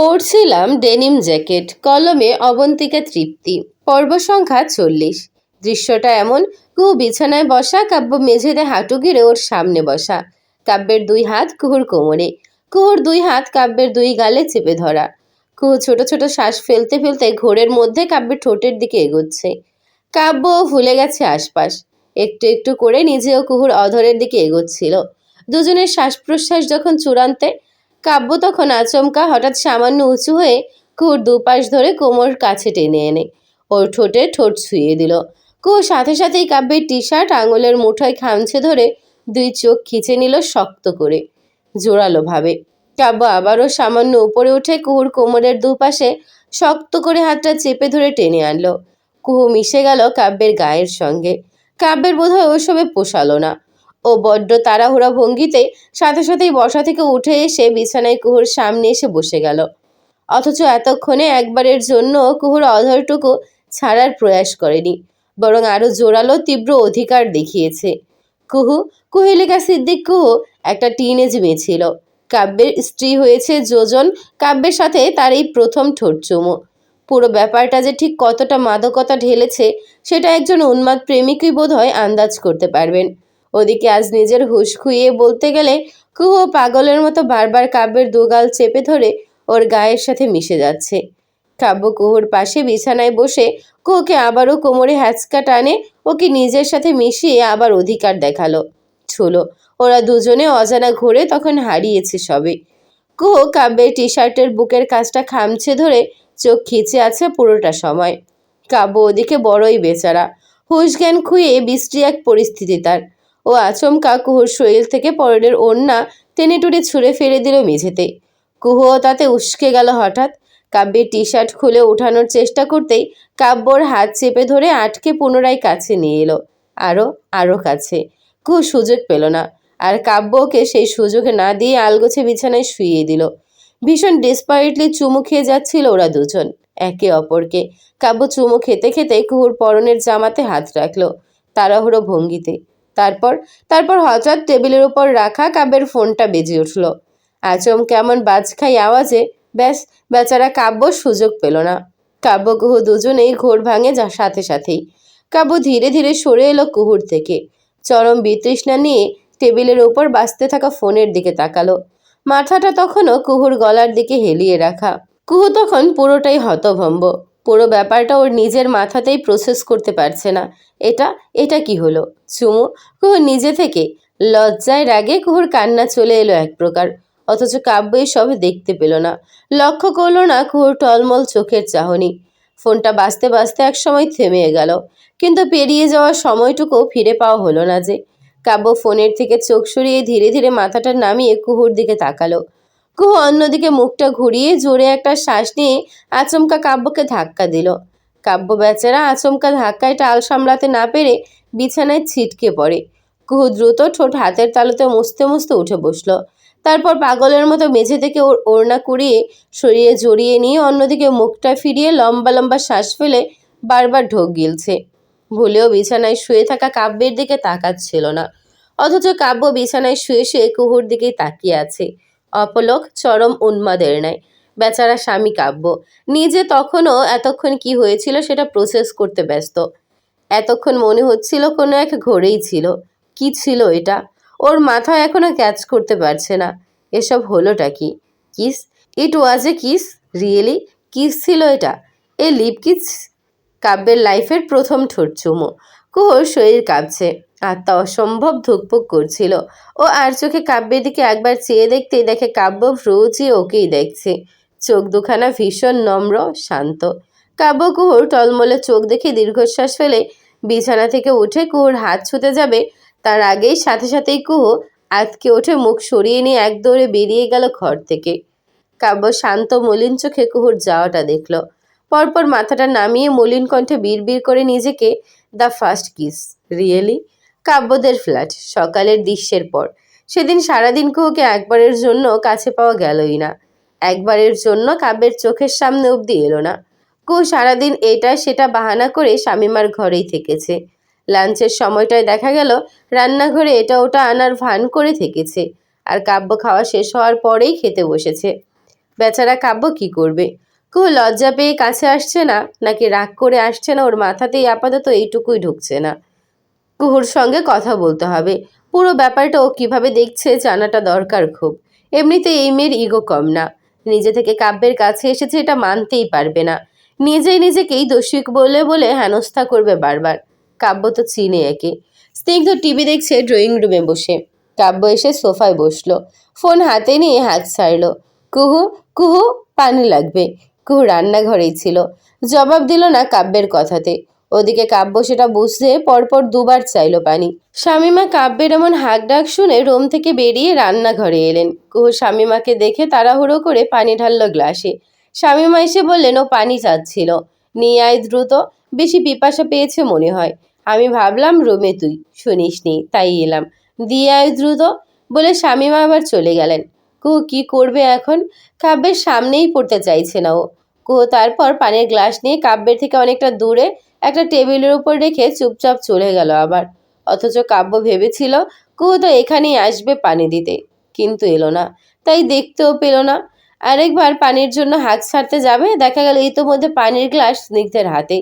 পরছিলাম denim jacket, কলমে অবন্তিকা তৃপ্তি। পর্ব সংখ্যা 40। দৃশ্যটা এমন, কুহু বিছানায় বসা, কাব্য মেঝেতে হাঁটু গেড়ে ওর সামনে বসা। কাব্যের দুই হাত কুহুর কোমরে, কুহুর দুই হাত কাব্যের দুই গালে চেপে ধরা। কুহু ছোট ছোট শ্বাস ফেলতে ফেলতে ঘোরের মধ্যে কাব্যের ঠোঁটের দিকে এগোচ্ছে। কাব্য ভুলে গেছে আশপাশ, একটু একটু করে নিজেও কুহুর অধরের দিকে এগোচ্ছিল। দুজনের শ্বাস প্রশ্বাস যখন চূড়ান্তে, কাব্য তখন আচমকা হঠাৎ সামান্য উঁচু হয়ে কুহুর দুপাশ ধরে কোমর কাছে টেনে এনে ওর ঠোঁটে ঠোঁট ছুঁয়ে দিল। কুহু সাথে সাথেই কাব্যের টি শার্ট আঙুলের মুঠোয় খামছে ধরে দুই চোখ খিচে নিল শক্ত করে, জোরালো ভাবে। কাব্য আবারও সামান্য উপরে উঠে কুহুর কোমরের দুপাশে শক্ত করে হাতটা চেপে ধরে টেনে আনলো। কুহু মিশে গেল কাব্যের গায়ের সঙ্গে। কাব্যের বোধহয় ওসবে পোষালো না। ও বড্ড তাড়াহুড়া ভঙ্গিতে সাথে সাথেই বসা থেকে উঠে এসে বিছানায় কুহুর সামনে এসে বসে গেল। অথচ এতক্ষণে একবারের জন্য কুহুর অধরটুকু ছাড়ার প্রয়াস করেনি, বরং আরো জোরালো তীব্র অধিকার দেখিয়েছে। কুহু, কুহেলিকা সিদ্দিক কুহু একটা টিনেজ মেয়ে ছিল। কাব্যের স্ত্রী হয়েছে যোজন। কাব্যের সাথে তার এই প্রথম ঠোঁট চুমো। পুরো ব্যাপারটা যে ঠিক কতটা মাদকতা ঢেলেছে সেটা একজন উন্মাদ প্রেমিকই বোধহয় আন্দাজ করতে পারবেন। ওদিকে আজ নিজের হুঁশ খুইয়ে বলতে গেলে কুহু পাগলের মতো বারবার কাব্যের দুগাল চেপে ধরে ওর গায়ের সাথে মিশে যাচ্ছে। কাব্য কুহুর পাশে বিছানায় বসে কুহুকে আবারও কোমরে হ্যাঁচকা টানে ওকে নিজের সাথে মিশিয়ে আবার অধিকার দেখালো, ছুলো। ওরা দুজনে অজানা ঘোরে তখন হারিয়েছে সবে। কুহু কাব্যের টি শার্টের বুকের কাজটা খামছে ধরে চোখ খিচে আছে পুরোটা সময়। কাব্য ওদিকে বড়ই বেচারা, হুঁশ জ্ঞান খুইয়ে বিশ্রী এক পরিস্থিতি তার। ও আচমকা কুহুর শরীর থেকে পরনের ওড়না টেনে টুটে ছুঁড়ে ফেলে দিল মেঝেতে। কুহুও তাতে উস্কে গেল হঠাৎ। কাব্যের টি শার্ট খুলে ওঠানোর চেষ্টা করতেই কাব্যর হাত চেপে ধরে আটকে পুনরায় কাছে নিয়ে এলো, আরো আরো কাছে। কুহু সুযোগ পেল না, আর কাব্যকে সেই সুযোগ না দিয়ে আলগোছে বিছানায় শুইয়ে দিল। ভীষণ ডেসপারেটলি চুমু খেয়ে যাচ্ছিল ওরা দুজন একে অপরকে। কাব্য চুমু খেতে খেতে কুহুর পরনের জামাতে হাত রাখলো তাড়াহুড়ো ভঙ্গিতে। তারপর তারপর হঠাৎ টেবিলের উপর রাখা কাব্যের ফোনটা বেজে উঠল আচমকা এমন বাজখাই আওয়াজে। ব্যাস, বেচারা কাব্য সুযোগ পেল না। কাব্য কুহু দুজনেই ঘোর ভাঙে যা সাথে সাথেই। কাব্য ধীরে ধীরে সরে এলো কুহুর থেকে, চরম বিতৃষ্ণা নিয়ে টেবিলের উপর বাজতে থাকা ফোনের দিকে তাকালো। মাথাটা তখনও কুহুর গলার দিকে হেলিয়ে রাখা। কুহু তখন পুরোটাই হতভম্ব। পুরো ব্যাপারটা ওর নিজের মাথাতেই প্রসেস করতে পারছে না। এটা এটা কি হলো? চুমু? কুহু নিজে থেকে। লজ্জায় রাগে কুহুর কান্না চলে এলো এক প্রকার। অথচ কাব্য সব দেখতে পেল না, লক্ষ্য করলো না কুহুর টলমল চোখের চাহনি। ফোনটা বাজতে বাজতে এক সময় থেমে গেল, কিন্তু পেরিয়ে যাওয়ার সময়টুকু ফিরে পাওয়া হলো না যে। কাব্য ফোনের থেকে চোখ সরিয়ে ধীরে ধীরে মাথাটা নামিয়ে কুহুর দিকে তাকালো। কুহু অন্যদিকে মুখটা ঘুরিয়ে জোরে একটা শ্বাস নিয়ে আচমকা কাব্যকে ধাক্কা দিল। কাব্য বেচারা আচমকা ধাক্কায় টাল সামলাতে না পেরে বিছানায় ছিটকে পড়ে। কুহু দ্রুত ঠোঁট হাতের তালুতে মুছতে মুছতে উঠে বসলো। তারপর পাগলের মতো মেঝে থেকে ওর ওড়না কুড়িয়ে সরিয়ে জড়িয়ে নিয়ে অন্যদিকে মুখটা ফিরিয়ে লম্বা লম্বা শ্বাস ফেলে বারবার ঢোক গিলছে। ভুলেও বিছানায় শুয়ে থাকা কাব্যের দিকে তাকাচ্ছিল না। অথচ কাব্য বিছানায় শুয়ে শুয়ে কুহুর দিকেই তাকিয়ে আছে, অপলক, চরম উন্মাদের ন্যায়। বেচারা স্বামী কাব্য নিজে তখনও এতক্ষণ কি হয়েছিল সেটা প্রসেস করতে ব্যস্ত। এতক্ষণ মনে হচ্ছিল কোনো এক ঘোরেই ছিল। কি ছিল এটা? ওর মাথায় এখনো ক্যাচ করতে পারছে না। এসব হলোটা কি? Kiss? It was a kiss? Really kiss ছিল এটা? A leap kiss? কাব্যের লাইফের প্রথম ঠোঁট চুমো। কুহুর শরীর কাঁপছে, আত্মা অসম্ভব ধুকপুক করছিল। ও আর চোখে কাব্যের দিকে একবার চেয়ে দেখতেই দেখে কাব্য ভ্রুচিয়ে ওকেই দেখছে, চোখ দুখানা ভীষণ নম্র, শান্ত। কাব্য কুহুর টলমলে চোখ দেখে দীর্ঘশ্বাস ফেলে বিছানা থেকে উঠে কুহুর হাত ছুতে যাবে, তার আগেই সাথে সাথেই কুহু আঁতকে উঠে মুখ সরিয়ে নিয়ে এক দৌড়ে বেরিয়ে গেল ঘর থেকে। কাব্য শান্ত মলিন চোখে কুহুর যাওয়াটা দেখল। পরপর মাথাটা নামিয়ে মলিন কণ্ঠে বিড়বিড় করে নিজেকে, দ্য ফার্স্ট কিস? রিয়েলি? কাব্যদের ফ্ল্যাট, সকালের দৃশ্যের পর। সেদিন সারাদিন কুহুকে একবারের জন্য কাছে পাওয়া গেলই না। একবারের জন্য কাব্যের চোখের সামনে অবধি এলো না। কুহু সারাদিন এটা সেটা বাহানা করে শামিমার ঘরেই থেকেছে। লাঞ্চের সময়টায় দেখা গেল রান্নাঘরে এটা ওটা আনার ভান করে থেকেছে, আর কাব্য খাওয়া শেষ হওয়ার পরেই খেতে বসেছে। বেচারা কাব্য কি করবে? কুহু লজ্জা পেয়ে কাছে আসছে না, নাকি রাগ করে আসছে না, ওর মাথাতেই আপাতত এইটুকুই ঢুকছে না। কুহুর সঙ্গে কথা বলতে হবে। পুরো ব্যাপারটা ও কিভাবে দেখছে জানাটা দরকার খুব। এমনিতে এই মেয়ের ইগো কম না। নিজে থেকে কাব্যের কাছে এসেছে এটা মানতেই পারবে না। নিজেই নিজেকেই দোষী বলে বলে হেনস্থা করবে বারবার। কাব্য তো চিনে একে। স্নিগ্ধ টিভি দেখছে ড্রয়িং রুমে বসে। কাব্য এসে সোফায় বসলো, ফোন হাতে নিয়ে হাত ছাড়লো। কুহু, কুহু, পানি লাগবে। কুহু রান্নাঘরেই ছিল, জবাব দিল না কাব্যের কথাতে। ওদিকে কাব্য সেটা বুঝতে পরপর দুবার চাইল পানি। শামীমা কাব্যের এমন হাঁক ডাক শুনে রুম থেকে বেরিয়ে রান্নাঘরে এলেন। কুহু শামীমাকে দেখে তাড়াহুড়ো করে পানি ঢাললো গ্লাসে। শামীমা এসে বললেন ও পানি চাচ্ছিল। নিয়ে আয় দ্রুত, বেশি পিপাসা পেয়েছে মনে হয়। আমি ভাবলাম রুমে তুই শুনিসনি, তাই এলাম। দিয়ে আয় দ্রুত বলে শামীমা আবার চলে গেলেন। কুহু কি করবে এখন? কাব্যের সামনেই পড়তে চাইছে না ও। কুহু তারপর পানির গ্লাস নিয়ে কাব্যের থেকে অনেকটা দূরে একটা টেবিলের উপর রেখে চুপচাপ চলে গেল আবার। অথচ কাব্য ভেবেছিল কুহু তো এখানেই আসবে পানি দিতে, কিন্তু এলো না। তাই দেখতেও পেল না। আরেকবার পানির জন্য হাত ছাড়তে যাবে, দেখা গেল ইতোমধ্যে পানির গ্লাস স্নিগ্ধের হাতে।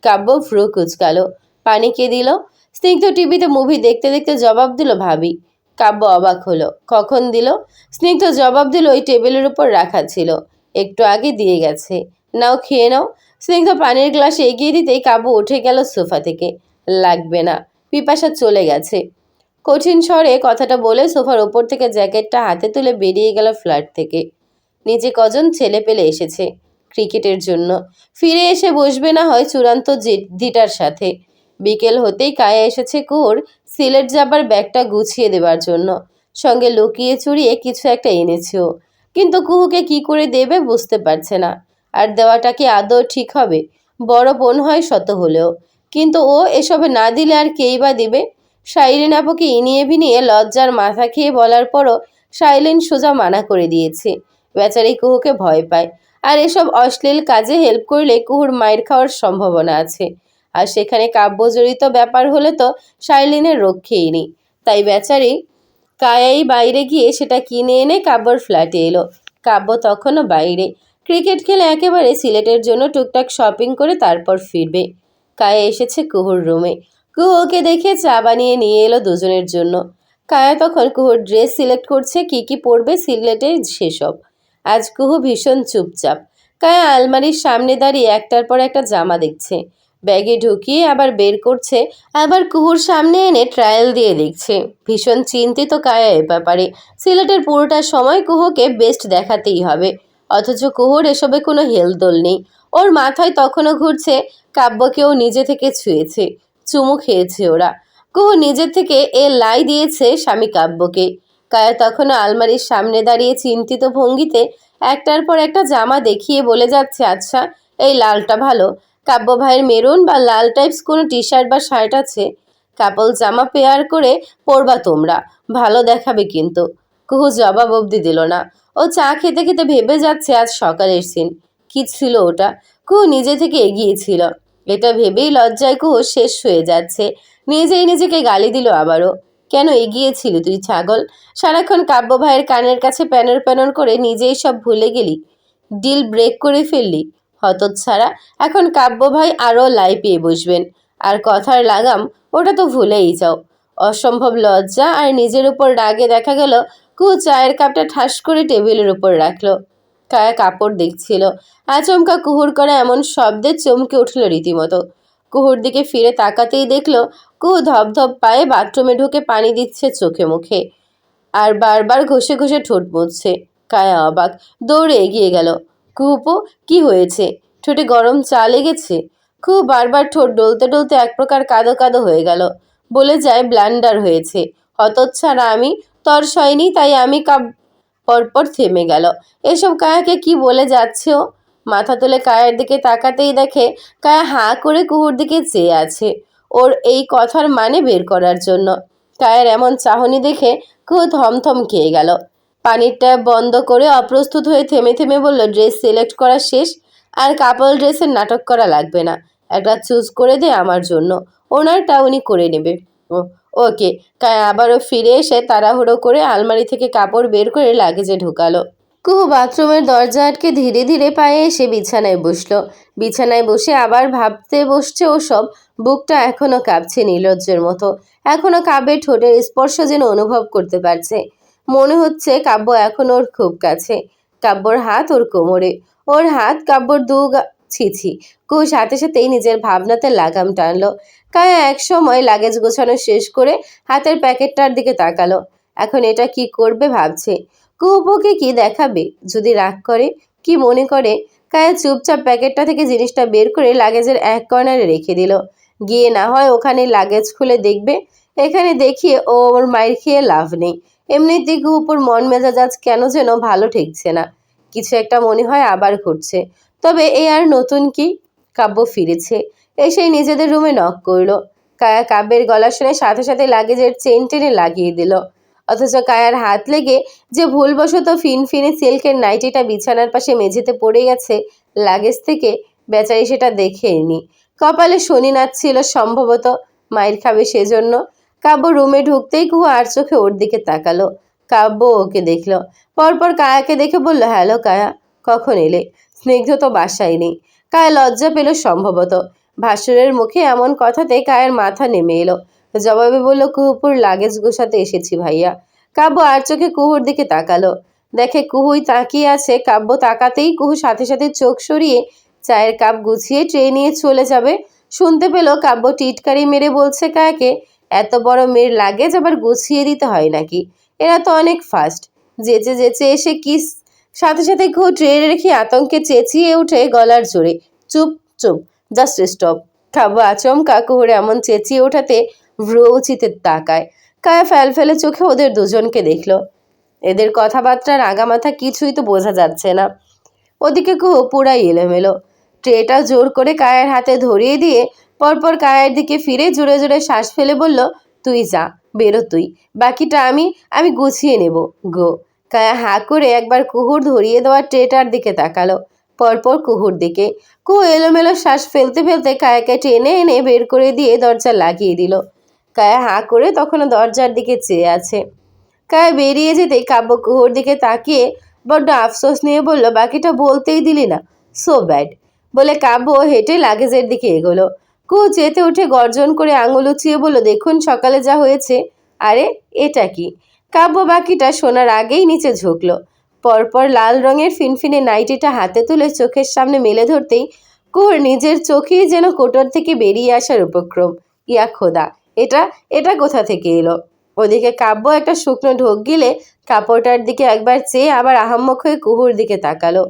কাব্য ভ্রু কুচকালো। পানি কে দিল? স্নিগ্ধ টিভিতে মুভি দেখতে দেখতে জবাব দিল ভাবি। কাব্য অবাক হলো, কখন দিল? স্নিগ্ধ জবাব দিল ওই টেবিলের উপর রাখা ছিল, একটু আগে দিয়ে গেছে। নাও খেয়ে নাও। স্নিগ্ধ পানির গ্লাসে এগিয়ে দিতেই কাব্য উঠে গেল সোফা থেকে। লাগবে না, পিপাসা চলে গেছে। কঠিন স্বরে কথাটা বলে সোফার ওপর থেকে জ্যাকেটটা হাতে তুলে বেরিয়ে গেল ফ্ল্যাট থেকে। নিচে কজন ছেলে পেলে এসেছে ক্রিকেটের জন্য, ফিরে এসে বসবে না হয় চূড়ান্ত জিটার সাথে। বিকেল হতেই কায়া এসেছে কুহুর সিলেট যাবার ব্যাগটা গুছিয়ে দেবার জন্য। সঙ্গে লুকিয়ে চুরিয়ে কিছু একটা এনেছেও, কিন্তু কুহুকে কি করে দেবে বুঝতে পারছে না। আর দেওয়াটা কি আদৌ ঠিক হবে? বড় বোন হয় শত হলেও, কিন্তু ও এসবে না দিলে আর কেই বা দিবে? শাইরিন আপুকে ইনিয়ে বিনিয়ে লজ্জার মাথা খেয়ে বলার পরও শাইলিন সোজা মানা করে দিয়েছে। বেচারি কুহুকে ভয় পায়, আর এসব অশ্লীল কাজে হেল্প করলে কুহুর মায়ের খাওয়ার সম্ভাবনা আছে। আর সেখানে কাব্য জড়িত ব্যাপার হলে তো শাইলিনের রক্ষেই নেই। তাই বেচারি কায়াই বাইরে গিয়ে সেটা কিনে এনে কাব্যর ফ্ল্যাটে এলো। কাব্য তখনও বাইরে। ক্রিকেট খেলে একেবারে সিলেটের জন্য টুকটাক শপিং করে তারপর ফিরবে। কায়া এসেছে কুহুর রুমে। কুহুকে দেখে চা বানিয়ে নিয়ে এলো দুজনের জন্য। কায়া তখন কুহুর ড্রেস সিলেক্ট করছে, কি কি পরবে সিলেটে সেসব। আজ কুহু ভীষণ চুপচাপ। কায়া আলমারির সামনে দাঁড়িয়ে একটার পর একটা জামা দেখছে, ব্যাগে ঢুকিয়ে আবার বের করছে, আবার কুহুর সামনে এনে ট্রায়াল দিয়ে দেখছে। ভীষণ চিন্তিত কায়া এ ব্যাপারে। সিলেটের পুরোটা সময় কুহুকে বেস্ট দেখাতেই হবে, অথচ কুহুর এসবে কোনো হেলদোল নেই। ওর মাথায় তখনও ঘুরছে কাব্যকেও নিজে থেকে ছুঁয়েছে, চুমু খেয়েছে ওরা। কুহু নিজের থেকে এ লাই দিয়েছে স্বামী কাব্যকে। কায়া তখনও আলমারির সামনে দাঁড়িয়ে চিন্তিত ভঙ্গিতে একটার পর একটা জামা দেখিয়ে বলে যাচ্ছে, আচ্ছা এই লালটা ভালো, কাব্য ভাইয়ের মেরুন বা লাল টাইপস কোনো টি শার্ট বা শার্ট আছে? কাপল জামা পেয়ার করে পরবা তোমরা, ভালো দেখাবে কিন্তু। কুহু জবাব অবধি দিল না। ও চা খেতে খেতে ভেবে যাচ্ছে আজ সকালের সিন কি ছিল ওটা। কুহু নিজে থেকে এগিয়েছিল, এটা ভেবেই লজ্জায় কুহু শেষ হয়ে যাচ্ছে। নিজেই নিজেকে গালি দিল আবারও। কেন এগিয়েছিলি তুই ছাগল? সারাক্ষণ কাব্য ভাইয়ের কানের কাছে প্যানর প্যানর করে নিজেই সব ভুলে গেলি, ডিল ব্রেক করে ফেললি। হতচ্ছাড়া, এখন কাব্য ভাই আরও লাই পেয়ে বসবেন। আর কথার লাগাম ওটা তো ভুলেই যাও। অসম্ভব লজ্জা আর নিজের উপর রাগে দেখা গেল কুহু চায়ের কাপটা ঠাস করে টেবিলের উপর রাখলো। কায়া কাপড় দেখছিল। আচমকা কুহুর করা এমন শব্দে চমকে উঠল রীতিমতো। কুহুর দিকে ফিরে তাকাতেই দেখলো কুহু ধপধপ পায়ে বাথরুমে ঢুকে পানি দিচ্ছে চোখে মুখে, আর বারবার ঘষে ঘষে ঠোঁট মুছছে। কায়া অবাক, দৌড়ে এগিয়ে গেল। কুহুপো, কি হয়েছে? ঠোঁটে গরম চা লেগেছে? কুহু বারবার ঠোঁট ডলতে ডলতে এক প্রকার কাদো কাদো হয়ে গেল। বলে যায় ব্লান্ডার হয়েছে। হতচ্ছাড়া আমি, তর সয়নি তাই আমি পরপর থেমে গেল। এসব কায়াকে কি বলে যাচ্ছে ও? মাথা তুলে কায়ার দিকে তাকাতেই দেখে কায়া হাঁ করে কুহুর দিকে চেয়ে আছে, ওর এই কথার মানে বের করার জন্য। কায়ার এমন চাহনি দেখে কুহু থমথম খেয়ে গেল। পানির ট্যাপ বন্ধ করে অপ্রস্তুত হয়ে থেমে থেমে বলল, ড্রেস সিলেক্ট করা শেষ? আর কাপল ড্রেসের নাটক করা লাগবে না, একটা চুজ করে দে আমার জন্য, ওনারটা উনি করে নেবে। ও ওকে। কায়া আবারও ফিরে এসে তাড়াহুড়ো করে আলমারি থেকে কাপড় বের করে লাগেজে ঢুকালো। কুহু বাথরুমের দরজা আটকে ধীরে ধীরে পায়ে এসে বিছানায় বসলো। বিছানায় বসে আবার ভাবতে বসছে ওসব। বুকটা এখনো কাঁপছে নির্লজ্জের মতো। এখনো কাব্যের ঠোঁটের স্পর্শ যেন অনুভব করতে পারছে। মনে হচ্ছে কাব্য এখন ওর খুব কাছে। কাব্যর হাত ওর কোমরে, ওর হাত কাব্যর ছিছি। কুহু সাথে সাথেই নিজের ভাবনাতে লাগাম টানলো। কায়া এক সময় লাগেজ গোছানো শেষ করে হাতের প্যাকেটটার দিকে তাকালো। এখন এটা কি করবে ভাবছে। কুহুকে কি দেখাবে? যদি রাগ করে, কি মনে করে? কায়া চুপচাপ প্যাকেটটা থেকে জিনিসটা বের করে লাগেজের এক কর্নারে রেখে দিল। গিয়ে না হয় ওখানে লাগেজ খুলে দেখবে। এখানে দেখিয়ে ওর মায়ের খেয়ে লাভ নেই। এমনিতেই কুহুর মন মেজাজ আজ কেন যেন ভালো ঠেকছে না। কিছু একটা মনে হয় আবার ঘটছে। তবে এ আর নতুন কি? কাব্য ফিরেছে। এসেই নিজেদের রুমে নক করলো। কায়া কাব্যের গলা শুনে সাথে সাথে লাগেজের চেন টেনে লাগিয়ে দিল। অথচ কায়ার হাত লেগে যে ভুলবশত ফিনফিনে সিল্কের নাইটিটা বিছানার পাশে মেঝেতে পড়ে গেছে লাগেজ থেকে, বেচারি সেটা দেখেনি। কপালে শনি নাচছিল সম্ভবত, মায়ের খাবে সেজন্য। কাব্য রুমে ঢুকতেই কুহু আর চোখে ওর দিকে তাকালো। কাব্য ওকে দেখলো। পরপর কায়াকে দেখে বলল, হ্যালো কায়া, কখন এলে? স্নিগ্ধ তো বাসায় নেই। কায়া লজ্জা পেল সম্ভবত। ভাসুরের মুখে এমন কথাতে কায়ের মাথা নেমে এলো। জবাবে বলল, কুহুপুর লাগেজ গোছাতে এসেছি ভাইয়া। কাব্য আর চোখে কুহুর দিকে তাকালো। দেখে কুহুই তাকিয়ে আছে। কাব্য তাকাতেই কুহু সাথে সাথে চোখ সরিয়ে চায়ের কাপ গুছিয়ে ট্রে নিয়ে চলে যাবে। শুনতে পেল কাব্য টিটকারি মেরে বলছে কায়াকে, এত বড় মেয়ের লাগেজ আবার গুছিয়ে দিতে হয় নাকি? এরা তো অনেক ফাস্ট। যেচে যেচে এসে কিস। সাথে সাথে কুহু ট্রে রেখে আতঙ্কে চেঁচিয়ে উঠে গলার জোরে, চুপ চুপ, জাস্ট স্টপ। কাব্য আচমকা কুহুর এমন চেঁচিয়ে ওঠাতে ভ্রু উচিতে তাকায়। কায়া ফেল ফেলে চোখে ওদের দুজনকে দেখলো। এদের কথাবার্তার আগামাথা কিছুই তো বোঝা যাচ্ছে না। ওদিকে কুহু পুরাই এলোমেলো। ট্রেটা জোর করে কায়ের হাতে ধরিয়ে দিয়ে পরপর কায়ের দিকে ফিরে জোরে জোরে শ্বাস ফেলে বলল, তুই যা, বেরো তুই। বাকিটা আমি আমি গুছিয়ে নেব। গো। কায়া হাঁ করে একবার কুহুর ধরিয়ে দেওয়া ট্রেটার দিকে তাকালো, পরপর কুহুর দিকে। কুহু এলোমেলো শ্বাস ফেলতে ফেলতে কায়াকে টেনে এনে বের করে দিয়ে দরজা লাগিয়ে দিল। কায়া হাঁ করে তখনও দরজার দিকে চেয়ে আছে। কায়া বেরিয়ে যেতেই কাব্য কুহুর দিকে তাকিয়ে বড্ড আফসোস নিয়ে বলল, বাকিটা বলতেই দিলি না, সো ব্যাড। বলে কাব্য হেঁটে লাগেজের দিকে এগোলো। কুহু চেতে উঠে গর্জন করে আঙুল উঁচিয়ে বলল, দেখুন সকালে যা হয়েছে। আরে এটা কি? কাব্য বাকিটা শোনার আগেই নিচে ঝুঁকলো। পরপর লাল রঙের ফিনফিনে নাইটিটা হাতে তুলে চোখের সামনে মেলে ধরতেই কুহুর নিজের চোখেই যেন কোটর থেকে বেরিয়ে আসার উপক্রম। ইয়া খোদা, এটা এটা কোথা থেকে এলো? ওদিকে কাব্য একটা শুকনো ঢোক গিলে কাপড়টার দিকে একবার চেয়ে আবার আহাম্মক হয়ে কুহুর দিকে তাকালো।